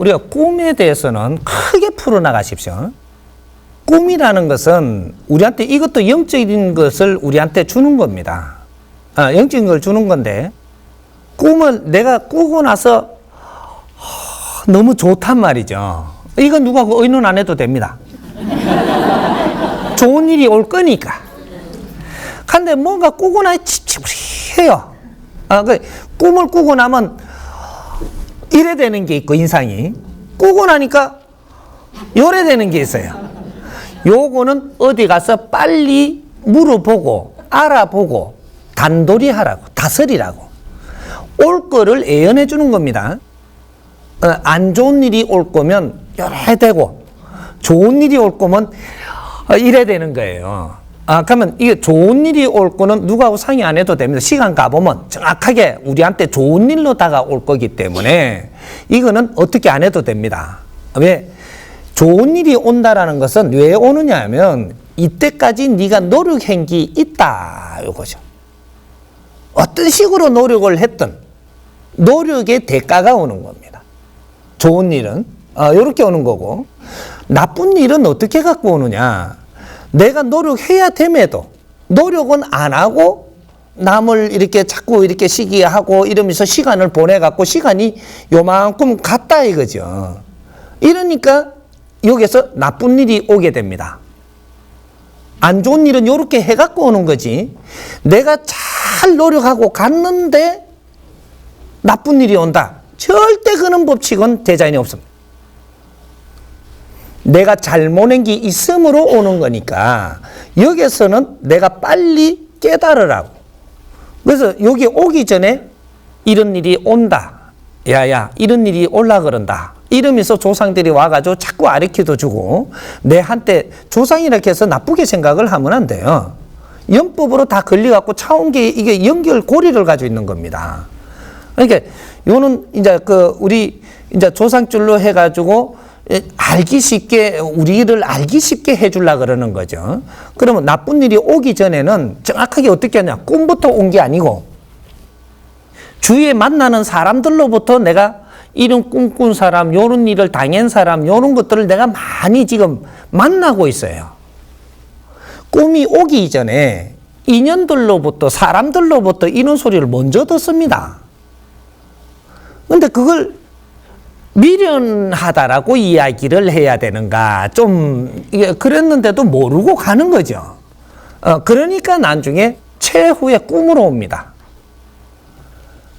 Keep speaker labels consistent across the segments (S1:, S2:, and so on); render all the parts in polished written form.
S1: 우리가 꿈에 대해서는 크게 풀어나가십시오. 꿈이라는 것은 우리한테 이것도 영적인 것을 우리한테 주는 겁니다. 영적인 걸 주는 건데, 꿈을 내가 꾸고 나서 너무 좋단 말이죠. 이건 누구하고 의논 안 해도 됩니다. 좋은 일이 올 거니까. 근데 뭔가 꾸고 나니 찝찝해요. 꿈을 꾸고 나면 이래 되는 게 있고, 인상이. 꾸고 나니까 요래 되는 게 있어요. 요거는 어디 가서 빨리 물어보고, 알아보고, 단돌이 하라고, 다스리라고. 올 거를 예언해 주는 겁니다. 안 좋은 일이 올 거면 요래 되고, 좋은 일이 올 거면 이래 되는 거예요. 그러면 이게 좋은 일이 올 거는 누구하고 상의 안 해도 됩니다. 시간 가보면 정확하게 우리한테 좋은 일로 다가올 거기 때문에 이거는 어떻게 안 해도 됩니다. 왜? 좋은 일이 온다라는 것은 왜 오느냐 하면 이때까지 네가 노력한 게 있다 이거죠. 어떤 식으로 노력을 했든 노력의 대가가 오는 겁니다. 좋은 일은 이렇게 오는 거고, 나쁜 일은 어떻게 갖고 오느냐, 내가 노력해야 됨에도 노력은 안 하고 남을 이렇게 자꾸 이렇게 시기하고 이러면서 시간을 보내갖고 시간이 요만큼 갔다 이거죠. 이러니까 여기서 나쁜 일이 오게 됩니다. 안 좋은 일은 이렇게 해갖고 오는 거지, 내가 잘 노력하고 갔는데 나쁜 일이 온다, 절대 그런 법칙은 디자인이 없습니다. 내가 잘못한 게 있음으로 오는 거니까 여기서는 내가 빨리 깨달으라고. 그래서 여기 오기 전에 이런 일이 온다, 야야 이런 일이 올라 그런다 이러면서 조상들이 와가지고 자꾸 가르쳐도 주고, 내한테 조상이라고 해서 나쁘게 생각을 하면 안 돼요. 영법으로 다 걸려갖고 차온 게 이게 연결고리를 가지고 있는 겁니다. 그러니까 요는 이제 우리 이제 조상줄로 해가지고 알기 쉽게, 우리를 알기 쉽게 해주려고 그러는 거죠. 그러면 나쁜 일이 오기 전에는 정확하게 어떻게 하냐, 꿈부터 온 게 아니고 주위에 만나는 사람들로부터 내가 이런 꿈꾼 사람, 요런 일을 당한 사람, 요런 것들을 내가 많이 지금 만나고 있어요. 꿈이 오기 전에 인연들로부터, 사람들로부터 이런 소리를 먼저 듣습니다. 근데 그걸 미련하다라고 이야기를 해야 되는가, 좀 그랬는데도 모르고 가는 거죠. 그러니까 나중에 최후의 꿈으로 옵니다.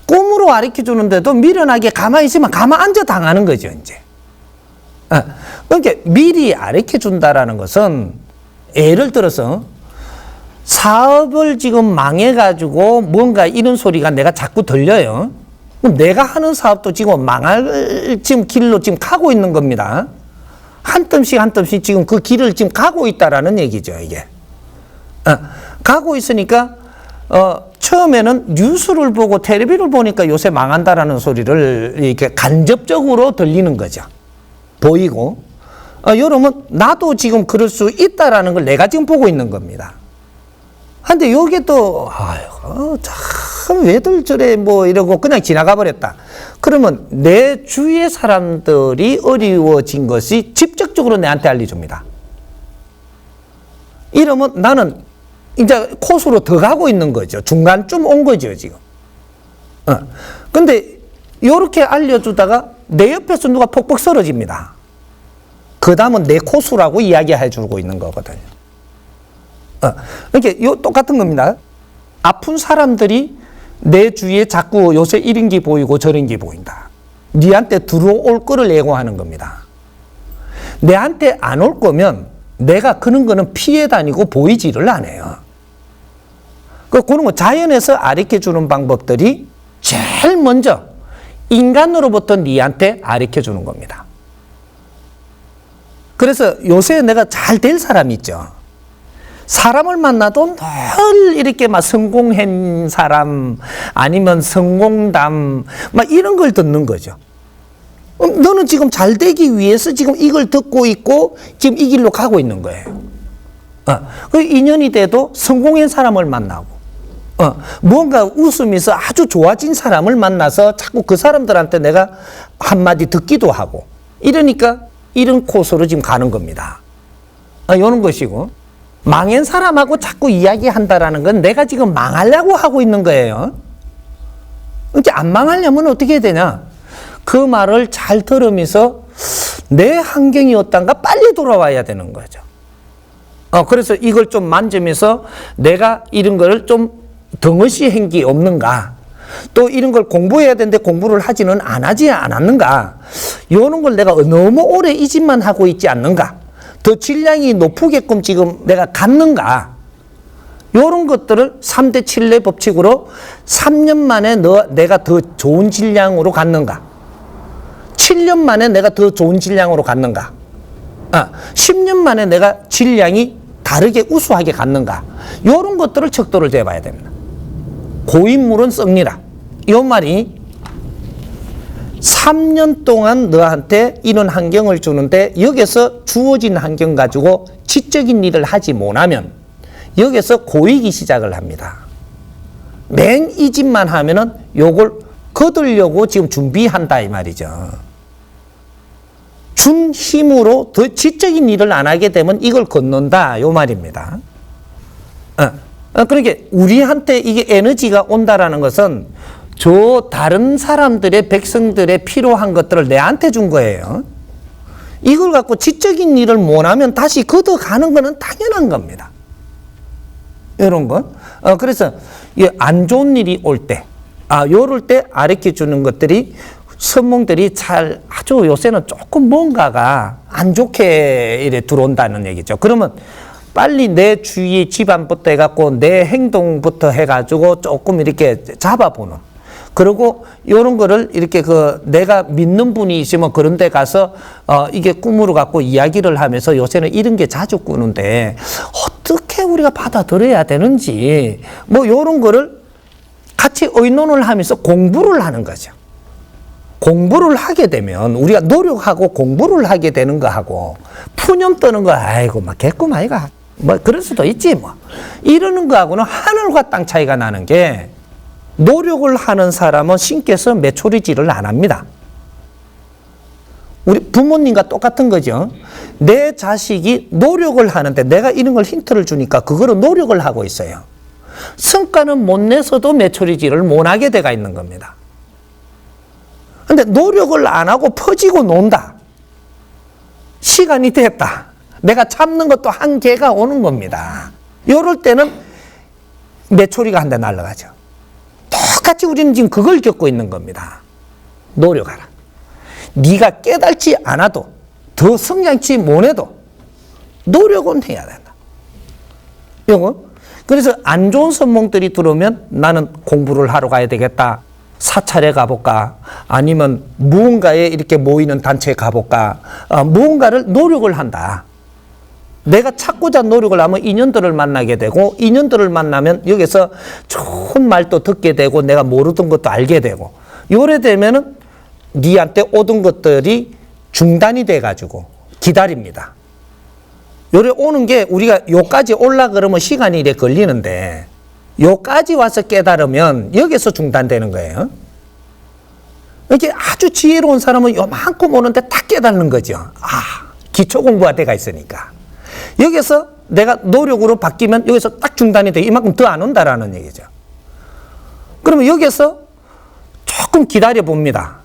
S1: 꿈으로 가르쳐 주는데도 미련하게 가만히 있으면 가만 앉아 당하는 거죠, 이제. 그러니까 미리 가르쳐 준다라는 것은, 예를 들어서 사업을 지금 망해가지고 뭔가 이런 소리가 내가 자꾸 들려요. 그럼 내가 하는 사업도 지금 망할 지금 길로 지금 가고 있는 겁니다. 한 뜸씩 한 뜸씩 지금 그 길을 지금 가고 있다라는 얘기죠, 이게. 가고 있으니까 처음에는 뉴스를 보고 텔레비를 보니까 요새 망한다라는 소리를 이렇게 간접적으로 들리는 거죠. 보이고. 여러분, 나도 지금 그럴 수 있다라는 걸 내가 지금 보고 있는 겁니다. 근데 요게 또, 참, 왜들 저래, 뭐, 이러고 그냥 지나가 버렸다. 그러면 내 주위의 사람들이 어려워진 것이 직접적으로 내한테 알려줍니다. 이러면 나는 이제 코스로 더 가고 있는 거죠. 중간쯤 온 거죠, 지금. 근데 요렇게 알려주다가 내 옆에서 누가 폭폭 쓰러집니다. 그 다음은 내 코스라고 이야기해 주고 있는 거거든요. 이렇게 똑같은 겁니다. 아픈 사람들이 내 주위에 자꾸 요새 이런 게 보이고 저런 게 보인다. 니한테 들어올 거를 예고하는 겁니다. 내한테 안 올 거면 내가 그런 거는 피해 다니고 보이지를 않아요. 그런 거 자연에서 가르쳐 주는 방법들이 제일 먼저 인간으로부터 니한테 가르쳐 주는 겁니다. 그래서 요새 내가 잘 될 사람 있죠. 사람을 만나도 늘 이렇게 막 성공한 사람, 아니면 성공담, 막 이런 걸 듣는 거죠. 너는 지금 잘 되기 위해서 지금 이걸 듣고 있고, 지금 이 길로 가고 있는 거예요. 그 인연이 돼도 성공한 사람을 만나고, 뭔가 웃으면서 아주 좋아진 사람을 만나서 자꾸 그 사람들한테 내가 한마디 듣기도 하고, 이러니까 이런 코스로 지금 가는 겁니다. 이런 것이고, 망한 사람하고 자꾸 이야기한다라는 건 내가 지금 망하려고 하고 있는 거예요. 이제 안 망하려면 어떻게 해야 되냐? 그 말을 잘 들으면서 내 환경이었단가 빨리 돌아와야 되는 거죠. 그래서 이걸 좀 만지면서 내가 이런 거를 좀 덩어시 한 게 없는가? 또 이런 걸 공부해야 되는데 공부를 하지는 않았는가? 이런 걸 내가 너무 오래 이 짓만 하고 있지 않는가? 더 질량이 높게끔 지금 내가 갔는가? 이런 것들을 3대 7례 법칙으로 3년 만에 내가 더 좋은 질량으로 갔는가? 7년 만에 내가 더 좋은 질량으로 갔는가? 10년 만에 내가 질량이 다르게 우수하게 갔는가? 이런 것들을 척도를 재봐야 됩니다. 고인물은 썩니라. 이 말이 3년 동안 너한테 이런 환경을 주는데 여기서 주어진 환경 가지고 지적인 일을 하지 못하면 여기서 고이기 시작을 합니다. 맨 이 짓만 하면은 요걸 거두려고 지금 준비한다 이 말이죠. 준 힘으로 더 지적인 일을 안 하게 되면 이걸 걷는다 요 말입니다. 그러니까 우리한테 이게 에너지가 온다라는 것은 저 다른 사람들의 백성들의 필요한 것들을 내한테 준 거예요. 이걸 갖고 지적인 일을 못하면 다시 걷어가는 것은 당연한 겁니다. 이런 거. 그래서 안 좋은 일이 올 때, 요럴 때 가르쳐 주는 것들이 선몽들이 잘 아주 요새는 조금 뭔가가 안 좋게 이래 들어온다는 얘기죠. 그러면 빨리 내 주위 집안부터 해갖고 내 행동부터 해가지고 조금 이렇게 잡아보는. 그리고 이런 거를 이렇게 내가 믿는 분이 있으면 그런 데 가서 이게 꿈으로 갖고 이야기를 하면서 요새는 이런 게 자주 꾸는데 어떻게 우리가 받아들여야 되는지 뭐 이런 거를 같이 의논을 하면서 공부를 하는 거죠. 공부를 하게 되면 우리가 노력하고 공부를 하게 되는 거하고 푸념 떠는 거 아이고 막 개꿈 아이가 뭐 그럴 수도 있지 뭐 이러는 거하고는 하늘과 땅 차이가 나는 게 노력을 하는 사람은 신께서 메추리질을 안 합니다. 우리 부모님과 똑같은 거죠. 내 자식이 노력을 하는데 내가 이런 걸 힌트를 주니까 그거로 노력을 하고 있어요. 성과는 못 내서도 메추리질을 못 하게 돼가 있는 겁니다. 근데 노력을 안 하고 퍼지고 논다. 시간이 됐다. 내가 참는 것도 한계가 오는 겁니다. 이럴 때는 메추리가 한 대 날아가죠. 똑같이 우리는 지금 그걸 겪고 있는 겁니다. 노력하라. 네가 깨달지 않아도 더 성장치 못해도 노력은 해야 된다. 이거. 그래서 안 좋은 선몽들이 들어오면 나는 공부를 하러 가야 되겠다. 사찰에 가볼까? 아니면 무언가에 이렇게 모이는 단체에 가볼까? 무언가를 노력을 한다. 내가 찾고자 노력을 하면 인연들을 만나게 되고 인연들을 만나면 여기서 좋은 말도 듣게 되고 내가 모르던 것도 알게 되고 요래 되면은 니한테 오던 것들이 중단이 돼가지고 기다립니다. 요래 오는 게 우리가 요까지 올라 그러면 시간이 이래 걸리는데 요까지 와서 깨달으면 여기서 중단되는 거예요. 이렇게 아주 지혜로운 사람은 요만큼 오는데 딱 깨닫는 거죠. 기초 공부가 돼가 있으니까. 여기서 내가 노력으로 바뀌면 여기서 딱 중단이 돼. 이만큼 더 안 온다라는 얘기죠. 그러면 여기서 조금 기다려 봅니다.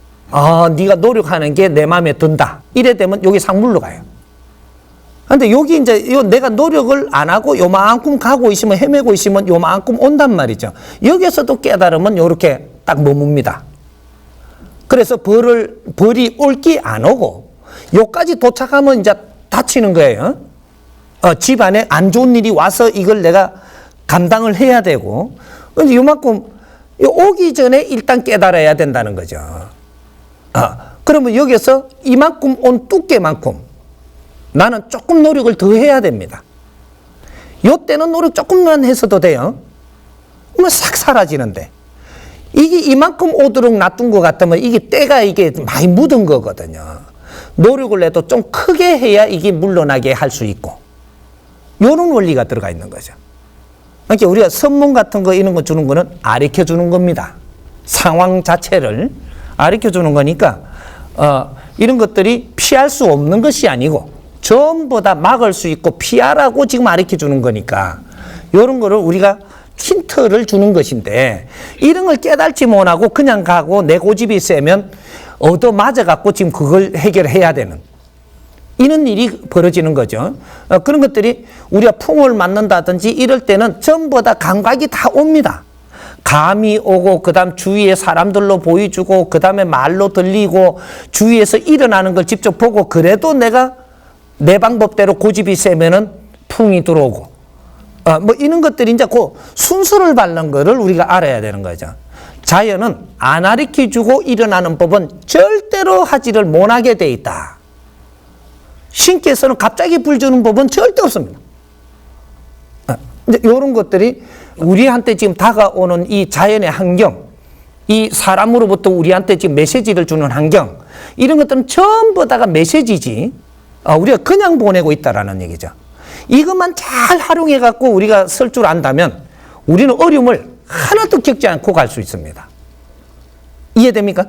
S1: 네가 노력하는 게 내 마음에 든다. 이래 되면 여기 상물로 가요. 근데 여기 이제 내가 노력을 안 하고 요만큼 가고 있으면 헤매고 있으면 요만큼 온단 말이죠. 여기서도 깨달으면 요렇게 딱 머뭅니다. 그래서 벌이 올기 안 오고 요까지 도착하면 이제 다치는 거예요. 집안에 안 좋은 일이 와서 이걸 내가 감당을 해야 되고 근데 요만큼 오기 전에 일단 깨달아야 된다는 거죠. 그러면 여기서 이만큼 온 두께만큼 나는 조금 노력을 더 해야 됩니다. 요때는 노력 조금만 했어도 돼요. 그러면 싹 사라지는데 이게 이만큼 오도록 놔둔 것 같으면 이게 때가 이게 많이 묻은 거거든요. 노력을 해도 좀 크게 해야 이게 물러나게 할 수 있고 요런 원리가 들어가 있는 거죠. 그러니까 우리가 선문 같은 거 이런 거 주는 거는 가르쳐 주는 겁니다. 상황 자체를 가르쳐 주는 거니까 이런 것들이 피할 수 없는 것이 아니고 전부 다 막을 수 있고 피하라고 지금 가르쳐 주는 거니까 이런 거를 우리가 힌트를 주는 것인데 이런 걸 깨달지 못하고 그냥 가고 내 고집이 세면 얻어맞아갖고 지금 그걸 해결해야 되는 이런 일이 벌어지는 거죠. 그런 것들이 우리가 풍을 맞는다든지 이럴 때는 전부 다 감각이 다 옵니다. 감이 오고 그다음 주위에 사람들로 보여주고 그다음에 말로 들리고 주위에서 일어나는 걸 직접 보고 그래도 내가 내 방법대로 고집이 세면은 풍이 들어오고 뭐 이런 것들이 이제 그 순서를 밟는 거를 우리가 알아야 되는 거죠. 자연은 안 가르쳐주고 일어나는 법은 절대로 하지를 못하게 돼 있다. 신께서는 갑자기 불 주는 법은 절대 없습니다. 이제 이런 것들이 우리한테 지금 다가오는 이 자연의 환경, 이 사람으로부터 우리한테 지금 메시지를 주는 환경, 이런 것들은 전부 다가 메시지지, 우리가 그냥 보내고 있다라는 얘기죠. 이것만 잘 활용해갖고 우리가 쓸 줄 안다면 우리는 어려움을 하나도 겪지 않고 갈 수 있습니다. 이해됩니까?